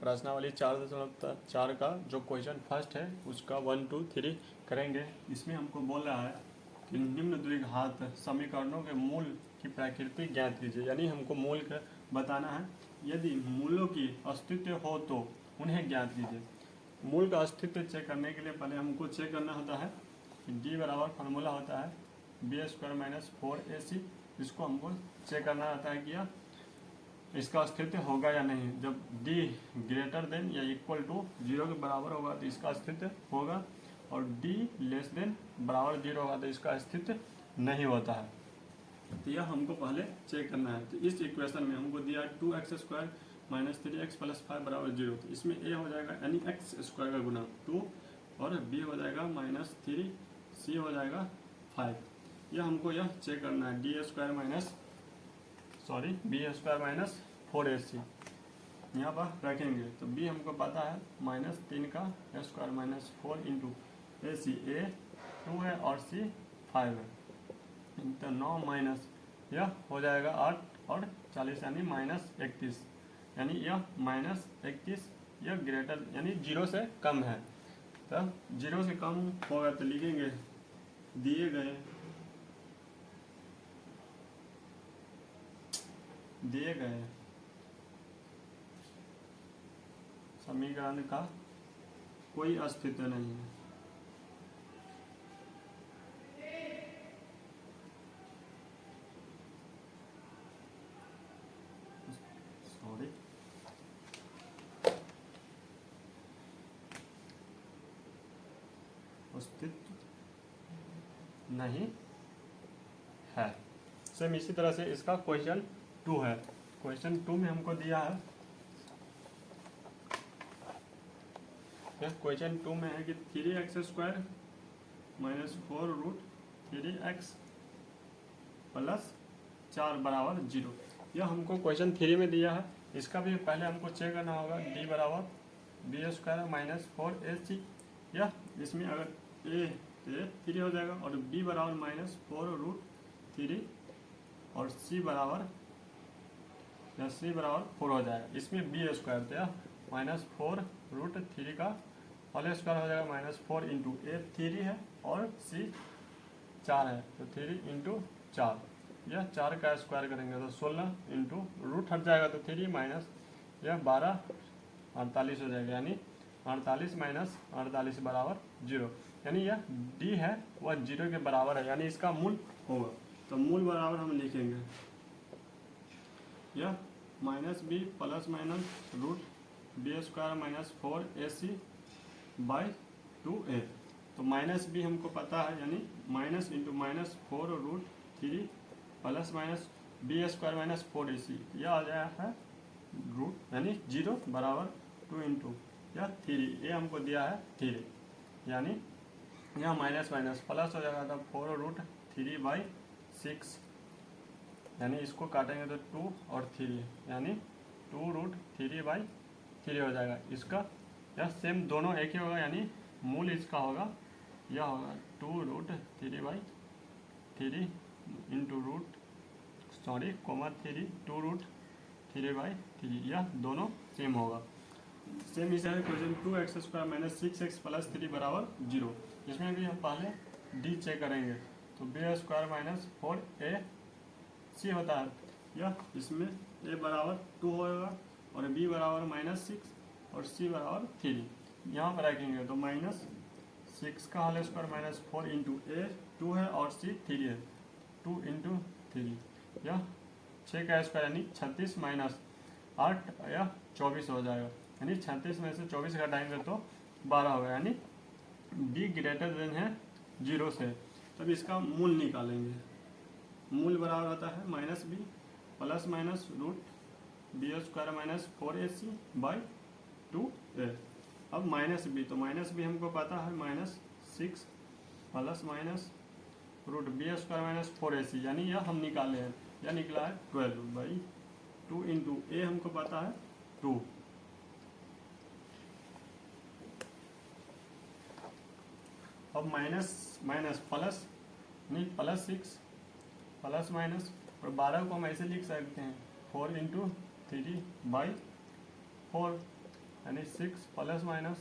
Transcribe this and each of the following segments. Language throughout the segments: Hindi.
प्रश्नावली 4.4 का जो क्वेश्चन फर्स्ट है उसका 1, 2, 3 करेंगे। इसमें हमको बोल रहा है कि निम्न द्विघात समीकरणों के मूल की प्रकृति ज्ञात कीजिए, यानी हमको मूल का बताना है। यदि मूलों की अस्तित्व हो तो उन्हें ज्ञात कीजिए। मूल का अस्तित्व चेक करने के लिए पहले हमको चेक करना होता है कि डी बराबर फार्मूला होता है b² - 4ac। इसको हमको चेक करना होता है कि इसका अस्तित्व होगा या नहीं। जब d ग्रेटर देन या इक्वल टू 0 के बराबर होगा तो इसका अस्तित्व होगा, और d लेस देन बराबर 0 होगा तो इसका अस्तित्व नहीं होता है। तो यह हमको पहले चेक करना है। तो इस इक्वेशन में हमको दिया 2x² - 3x + 5 बराबर 0। तो इसमें a हो जाएगा यानी x² का गुना 2, और b हो जाएगा -3, c हो जाएगा 5। यह हमको यह चेक करना है b² - 4ac यहाँ पर रखेंगे। तो b हमको पता है -3 का स्क्वायर - 4 इंटू ac, a 2 है और c 5 है। तो 9 माइनस यह हो जाएगा 8 और 40 यानी -31, यानी यह -31 यह ग्रेटर यानी 0 से कम है। तो 0 से कम होगा तो लिखेंगे दिए गए समीकरण का कोई अस्तित्व नहीं है। अस्तित्व नहीं है। सेम इसी तरह से इसका क्वेश्चन 2 है। क्वेश्चन 2 में हमको दिया है, क्वेश्चन 2 में है कि 3x² - 4√3x + 4 बराबर 0। यह हमको क्वेश्चन 3 में दिया है। इसका भी पहले हमको चेक करना होगा d बराबर b² - 4ac। यह इसमें अगर a तो 3 हो जाएगा, और b बराबर -4√3 और c बराबर 4 हो जाएगा। इसमें b² तो यह -4√3 का होल स्क्वायर हो जाएगा, -4 इंटू a 3 है और c 4 है, तो 3 इंटू 4, यह 4 का स्क्वायर करेंगे तो 16 इंटू रूट हट जाएगा तो 3 माइनस यह 12 48 हो जाएगा, यानी 48 माइनस 48 बराबर 0। यानी यह d है वह 0 के बराबर है, यानी इसका मूल होगा। तो मूल बराबर हम लिखेंगे यह -b ± √b² - 4ac/2a। तो -b हमको पता है, यानी minus into -4√3 plus minus b² - 4ac, यह आ जाए है रूट यानी 0 बराबर 2 इंटू यह 3, ये हमको दिया है 3, यानी यह माइनस माइनस प्लस हो जाएगा तो 4√3/6, यानी इसको काटेंगे तो 2 और 3, यानी 2√3/3 हो जाएगा। इसका यह सेम दोनों एक ही होगा, यानी मूल इसका होगा यह होगा 2√3/3 इंटू कोमा 3 2√3/3, यह दोनों सेम होगा। सेम इसे है क्वेश्चन 2x² - 6x + 3 बराबर 0। इसमें भी हम पहले d चेक करेंगे। तो b² - 4ac होता है, यह इसमें a बराबर 2 होगा और b बराबर -6 और c बराबर 3, यहाँ पर रखेंगे तो -6 का होल स्क्वायर -4 इंटू a 2 है और c 3 है, 2 इंटू 3, यह 6 का स्क्वायर यानी 36 माइनस 8 यह 24 हो जाएगा, यानी 36 में से 24 घटाएंगे तो 12 होगा, यानी b ग्रेटर देन है 0 से। तब इसका मूल निकालेंगे। मूल बराबर होता है -b plus minus √b² - 4ac/2a। अब -b, तो -b हमको पता है -6 प्लस माइनस √b² - 4ac, यानी यह हम निकाले हैं, यह निकला है 12/2 इंटू a हमको पता है 2। अब माइनस माइनस प्लस नहीं +6 प्लस माइनस, और 12 को हम ऐसे लिख सकते हैं 4 इंटू 3/4, यानी 6 प्लस माइनस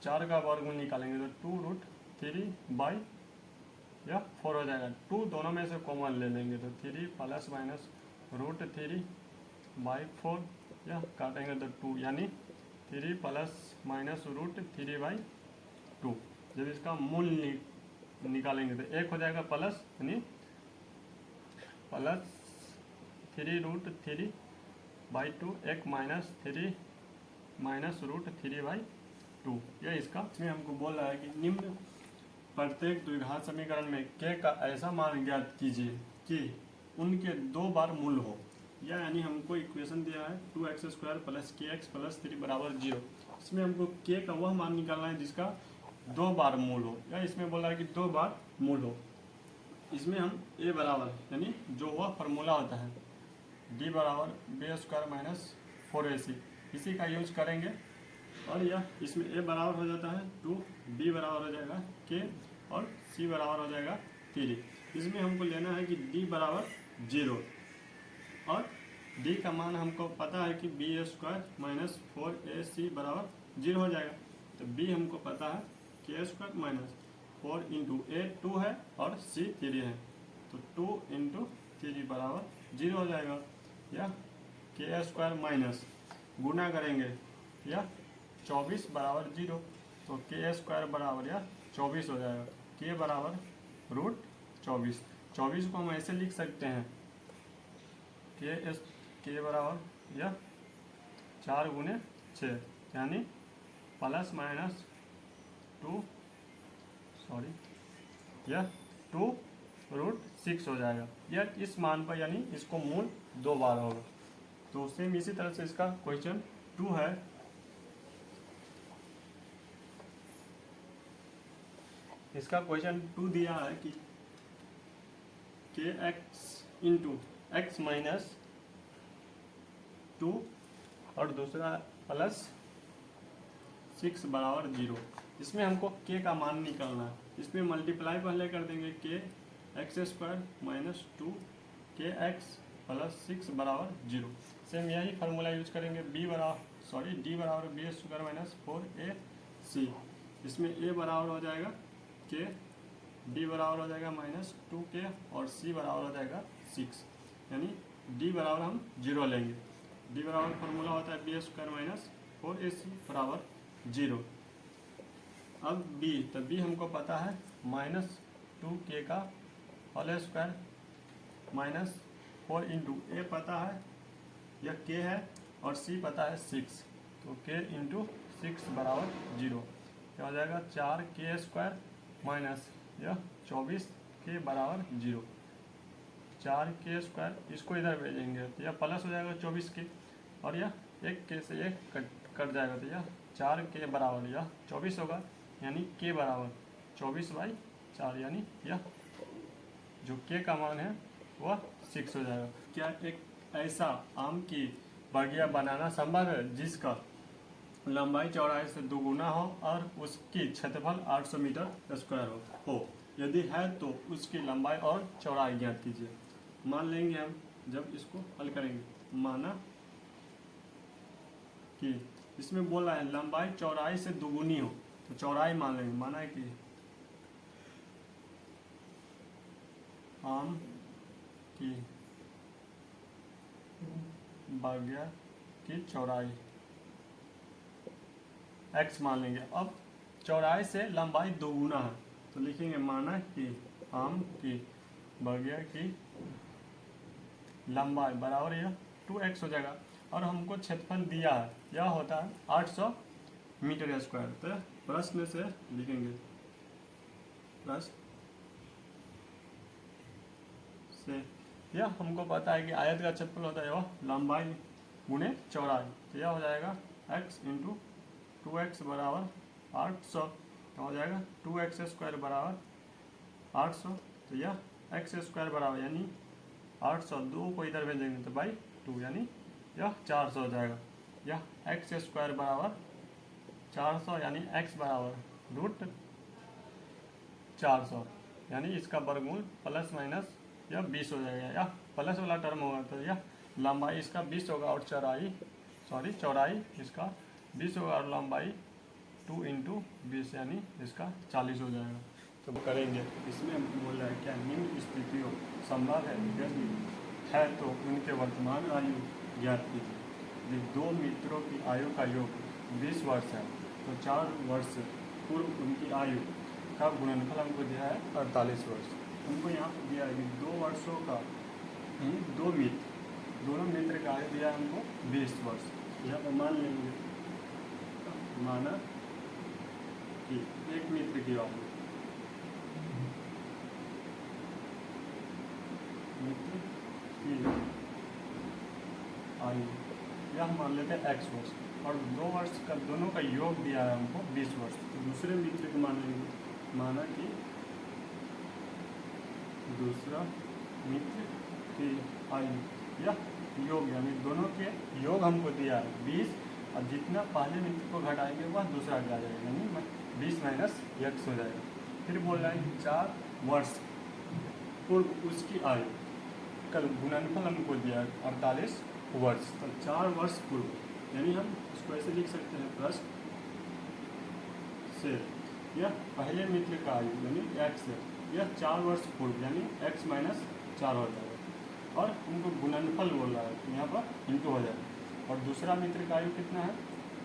4 का वर्गमूल निकालेंगे तो 2√3 या 4 हो जाएगा। 2 दोनों में से कॉमन ले लेंगे तो 3 प्लस माइनस √3/4 या काटेंगे तो 2 यानी 3 प्लस माइनस √3/2। जब इसका मूल निकालेंगे तो 1 हो जाएगा प्लस यानी प्लस 3√3/2 1 माइनस 3 माइनस √3/2। यह इसमें हमको बोल रहा है कि निम्न प्रत्येक द्विघात समीकरण में k का ऐसा मान ज्ञात कीजिए कि उनके 2 बार मूल हो। या यानी हमको इक्वेशन दिया है 2x² + kx + 3 = 0। इसमें हमको k का वह मान निकालना है जिसका 2 बार मूल हो, या इसमें बोला है कि 2 बार मूल हो। इसमें हम a बराबर यानी जो वह फार्मूला होता है d बराबर b² - 4ac इसी का यूज करेंगे। और यह इसमें a बराबर हो जाता है 2, b बराबर हो जाएगा k और c बराबर हो जाएगा 3। इसमें हमको लेना है कि d बराबर 0 और d का मान हमको पता है कि b² - 4ac बराबर 0 हो जाएगा। तो b हमको पता है k² - 4 × a 2 है और c 3 है, तो 2 × 3 बराबर 0 हो जाएगा। या k² माइनस गुना करेंगे या 24 बराबर 0, तो k² बराबर या 24 हो जाएगा। k बराबर √24। 24 को हम ऐसे लिख सकते हैं k बराबर या 4 × 6 यानी प्लस माइनस 2 यह 2√6 हो जाएगा। यह इस मान पर यानी इसको मूल 2 बार होगा। तो सेम इसी तरह से इसका क्वेश्चन 2 है। इसका क्वेश्चन 2 दिया है कि kx × x माइनस 2 और दूसरा प्लस 6 बराबर 0। इसमें हमको k का मान निकालना है। इसमें मल्टीप्लाई पहले कर देंगे kx² - 2 kx + 6 बराबर 0। सेम यही फार्मूला यूज करेंगे d बराबर b² - 4ac। इसमें a बराबर हो जाएगा k, d बराबर हो जाएगा -2k और c बराबर हो जाएगा 6, यानी d बराबर हम 0 लेंगे। d बराबर फार्मूला होता है b² - 4ac बराबर 0। अब b, तो b हमको पता है -2k का होल स्क्वायर माइनस 4 × a पता है यह k है और c पता है 6, तो k × 6 बराबर 0। क्या हो जाएगा 4k² माइनस यह 24k बराबर 0। 4k² इसको इधर भेजेंगे तो यह प्लस हो जाएगा 24k और यह 1k से 1 कट जाएगा तो यह 4k बराबर यह 24 होगा, यानी k बराबर 24/4 यानी यह जो k का मान है वह 6 हो जाएगा। क्या एक ऐसा आम की बगिया बनाना संभव है जिसका लंबाई चौड़ाई से दोगुना हो और उसकी क्षेत्रफल 800 मीटर स्क्वायर हो? यदि है तो उसकी लंबाई और चौड़ाई ज्ञात कीजिए। मान लेंगे हम जब इसको हल करेंगे, माना कि इसमें बोला है लंबाई चौड़ाई से दोगुनी हो, तो चौड़ाई मान लेंगे। माना है कि आम की बगिया की चौड़ाई x मान लेंगे। अब चौड़ाई से लंबाई दोगुना है तो लिखेंगे माना कि आम की बगिया की लंबाई बराबर यह 2x हो जाएगा और हमको क्षेत्रफल दिया है यह होता है 800 मीटर स्क्वायर। तो प्रश्न से लिखेंगे प्रश्न से यह हमको पता है कि आयत का क्षेत्रफल होता है वह लंबाई गुणे चौड़ाई, तो यह हो जाएगा x × 2x बराबर 800, तो हो जाएगा 2x² बराबर 800, तो यह x² बराबर यानी 800 2 को इधर भेजेंगे तो बाई 2 यानी यह 400 हो जाएगा। यह x² बराबर 400 यानी x बराबर √400 यानी इसका वर्गमूल प्लस माइनस यह 20 हो जाएगा। यह प्लस वाला टर्म होगा तो यह लंबाई इसका 20 होगा और चौड़ाई इसका 20 होगा और लंबाई 2 इंटू 20 यानी इसका 40 हो जाएगा। तो करेंगे, इसमें हमको बोल रहा है क्या निम्न स्थितियों संभव है यदि है तो उनके वर्तमान आयु ज्ञात कीजिए। यदि दो मित्रों की आयु का योग 20 वर्ष है तो 4 वर्ष पूर्व उनकी आयु का गुणनफल हमको दिया है 48 वर्ष। हमको यहाँ पर दिया है कि 2 वर्षों का दो मित्र, दोनों मित्र का आयु दिया है हमको 20 वर्ष। यहाँ पर मान लेंगे, माना कि एक मित्र की आयु आयु यह मान लेते हैं x वर्ष और 2 वर्ष का दोनों का योग दिया है हमको 20 वर्ष। तो दूसरे मित्र को मान लेंगे, माना कि दूसरा मित्र की आयु यह योग यानी दोनों के योग हमको दिया है 20 और जितना पहले मित्र को घटाएंगे वह दूसरा क्या आ जाएगा यानी 20 माइनस x हो जाएगा। फिर बोल रहा है 4 वर्ष पूर्व उसकी आयु कल गुणनफल हमको दिया 48 वर्ष। तो 4 वर्ष पूर्व यानी हम इसको ऐसे लिख सकते हैं प्लस से यह पहले मित्र का आयु यानी x है, यह 4 वर्ष पूर्व यानी x माइनस 4 हो जाएगा और हमको गुणनफल बोल रहा है तो यहाँ पर इंटू हो जाएगा। और दूसरा मित्र का आयु कितना है,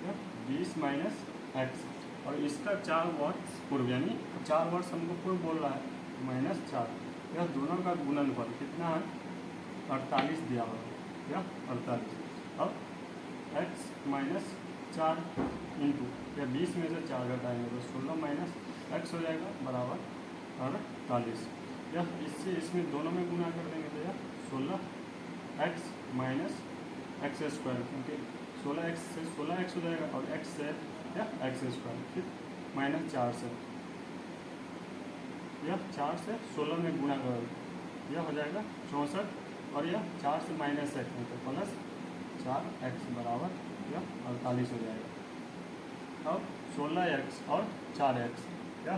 यह 20 माइनस x और इसका 4 वर्ष पूर्व यानी 4 वर्ष हमको पूर्व बोल रहा है माइनस 4, यह दोनों का गुणनफल कितना है 48 दिया हुआ है, यह 48 और x माइनस 4 इंटू या 20 में से 4 घटाएंगे तो 16 माइनस x हो जाएगा बराबर 48। यह इससे इसमें दोनों में गुना कर देंगे तो यह 16x माइनस एक्स स्क्वायर, क्योंकि 16x से 16x हो जाएगा और x से यह एक्स स्क्वायर, फिर माइनस 4 से यह 4 से 16 में गुना कर यह हो जाएगा 64 और यह 4 से माइनस x तो प्लस 4x बराबर यह 48 हो जाएगा। अब 16x और 4x यह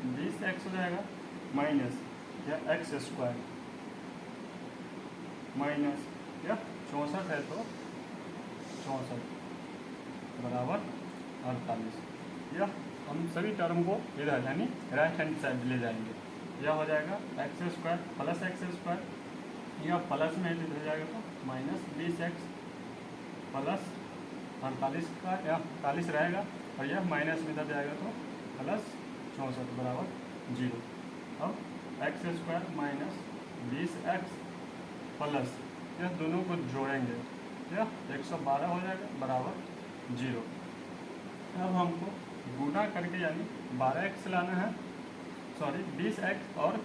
20x हो जाएगा माइनस यह एक्स स्क्वायर माइनस यह 64 है तो 64 बराबर 48। यह हम सभी टर्म को इधर यानी राइट हैंड साइड ले जाएंगे, यह हो जाएगा x square plus x square, यह प्लस में इधर हो जाएगा तो माइनस 20x प्लस 48 का यह 48 रहेगा और यह माइनस में इधर जाएगा तो प्लस 64 बराबर 0। अब x square minus 20x plus यह दोनों को जोड़ेंगे यह 112 हो जाएगा बराबर 0। अब हमको गुना करके यानी 12x लाना है, सॉरी 20x और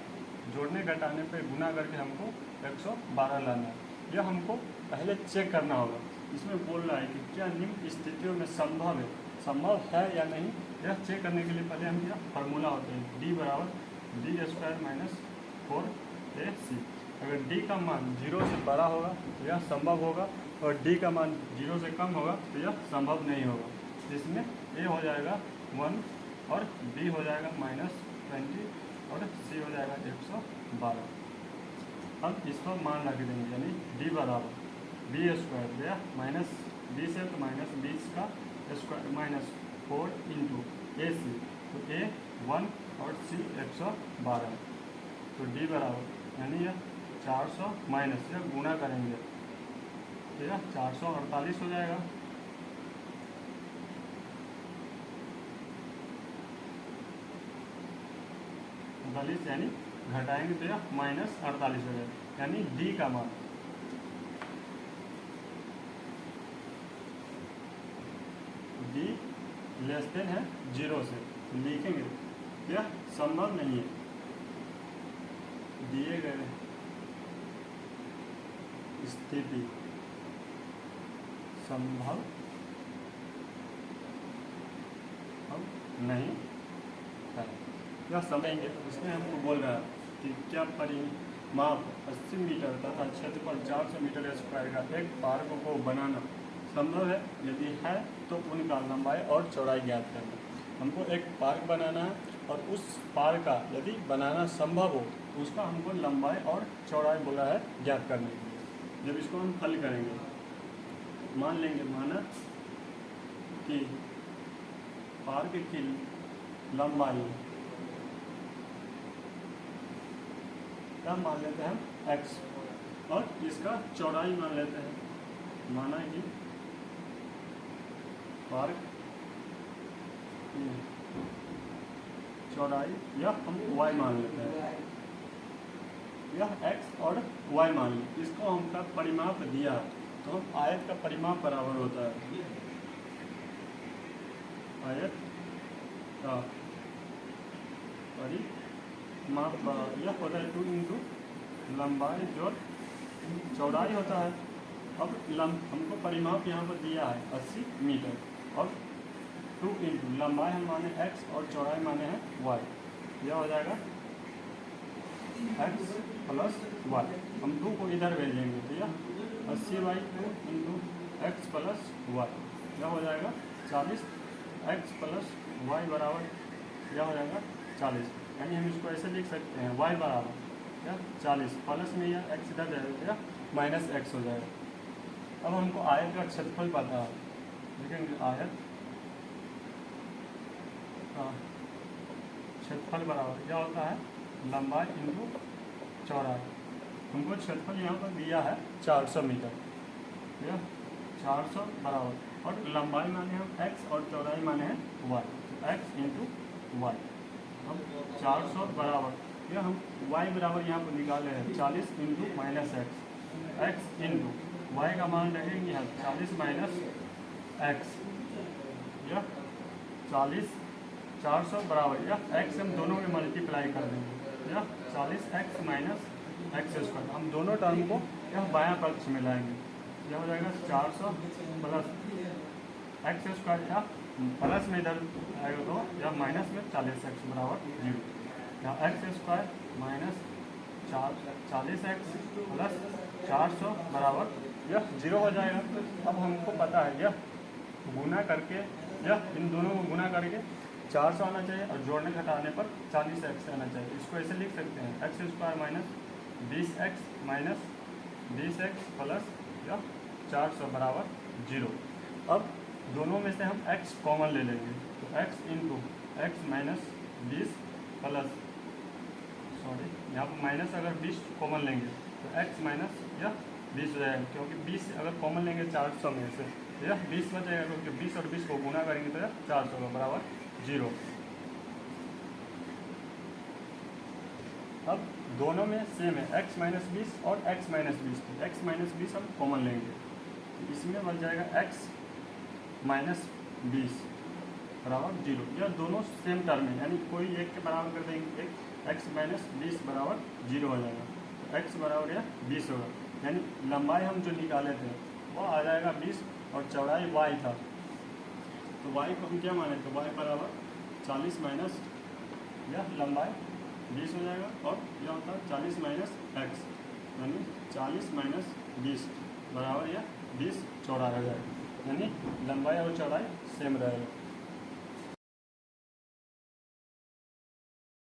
जोड़ने घटाने पे गुना करके हमको 112 लाना है। यह हमको पहले चेक करना होगा। इसमें बोल रहा है कि क्या निम्न स्थितियों में संभव है या नहीं, यह चेक करने के लिए पहले हम यह फार्मूला होते हैं d बराबर डी स्क्वायर माइनस 4ac। अगर d का मान 0 से बड़ा होगा तो यह संभव होगा और d का मान 0 से कम होगा तो यह संभव नहीं होगा। जिसमें a हो जाएगा 1 और b हो जाएगा माइनस 20 और c हो जाएगा 112। अब इस पर मान रख देंगे यानी d बराबर बी स्क्वायर दिया माइनस 20 है तो माइनस 20 का स्क्वायर माइनस 4 इंटू ए सी, तो a 1 और c 112 तो d बराबर यानी यह 400 माइनस यह गुना करेंगे तो यह 448 हो जाएगा। यानी घटाएंगे तो यह माइनस 48 हो जाएगा यानी d का मान d लेस देन है 0 से लिखेंगे यह संभव नहीं है। दिए गए स्थिति संभव नहीं है, यह समझेंगे। इसमें हमको बोल रहा है कि क्या परिमाप 80 मीटर तथा क्षेत्रफल 400 मीटर स्क्वायर का एक पार्क को बनाना संभव है, यदि है तो उनका लंबाई और चौड़ाई ज्ञात करना। हमको एक पार्क बनाना है और उस पार्क का यदि बनाना संभव हो तो उसका हमको लंबाई और चौड़ाई बोला है ज्ञात करने के लिए। जब इसको हम हल करेंगे मान लेंगे, माना की लंबाई क्या मान लेते हैं हम x, और इसका चौड़ाई मान लेते हैं, माना कि पार्क की चौड़ाई या हम y मान लेते हैं, यह x और y मान लें। इसको हमका परिमाप दिया तो हम आयत का परिमाप बराबर होता है, आयत का परिमाप बराबर यह होता है 2 इंटू लंबाई जोड़ चौड़ाई होता है। अब हमको परिमाप यहाँ पर दिया है 80 मीटर, और 2 इंटू लंबाई हम माने x और चौड़ाई माने हैं y, यह हो जाएगा x प्लस y। हम 2 को इधर भेजेंगे तो यह 80/2 इंटू एक्स प्लस वाई, यह हो जाएगा 40 x प्लस y बराबर यह हो जाएगा 40। यानी हम इसको ऐसे लिख सकते हैं y बराबर यह 40 प्लस में यह x इधर जाएगा माइनस x हो जाएगा। अब हमको आयत का क्षेत्रफल पता है, देखेंगे आयत का क्षेत्रफल बराबर क्या होता है लंबाई इंटू चौड़ाई। हमको क्षेत्रफल यहाँ पर दिया है 400 मीटर, यह 400 बराबर, और लंबाई माने हम x और चौड़ाई माने हैं y, तो x इंटू वाई। हम 400 बराबर यह हम y बराबर यहाँ पर निकाले हैं 40 into minus x into y का मान रखेंगे हम 40 माइनस x, यह 40 400 बराबर यह x हम दोनों में मल्टीप्लाई कर देंगे, यह 40x माइनस एक्स स्क्वायर। हम दोनों टर्म को यह बायां पक्ष में लाएंगे, यह हो जाएगा 400 प्लस एक्स स्क्वायर, या प्लस में इधर आएगा तो यह माइनस में 40x बराबर 0, यहाँ x square minus 40x plus 400 बराबर यह 0 हो जाएगा। अब हमको पता है यह गुना करके यह इन दोनों को गुना करके 400 आना चाहिए, और जोड़ने घटाने पर 40x आना चाहिए। इसको ऐसे लिख सकते हैं x square minus 20x minus 20x plus यह 400 बराबर 0। अब दोनों में से हम x कॉमन ले लेंगे, तो x into x minus 20 plus यहाँ पर माइनस अगर 20 कॉमन लेंगे तो x माइनस यह 20 हो जाएगा, क्योंकि 20 अगर कॉमन लेंगे 400 में से यह 20 बचेगा, क्योंकि 20 और 20 को गुना करेंगे तो यह 400 का बराबर 0। अब दोनों में सेम है x माइनस 20 और x माइनस 20, तो x माइनस 20 हम कॉमन लेंगे, तो इसमें बन जाएगा x माइनस 20 बराबर 0। यह दोनों सेम टर्म है, यानी कोई एक के बराबर कर देंगे, एक x माइनस 20 बराबर 0 हो जाएगा, तो x बराबर यह 20 होगा। यानी लंबाई हम जो निकाले थे वो आ जाएगा 20, और चौड़ाई y था, तो y को हम क्या माने, तो y बराबर 40 माइनस यह लंबाई 20 हो जाएगा, और यह होता है 40 माइनस x, यानी 40 माइनस 20 बराबर यह 20 चौड़ाई हो जाएगा, यानी लंबाई और चौड़ाई सेम रहेगा।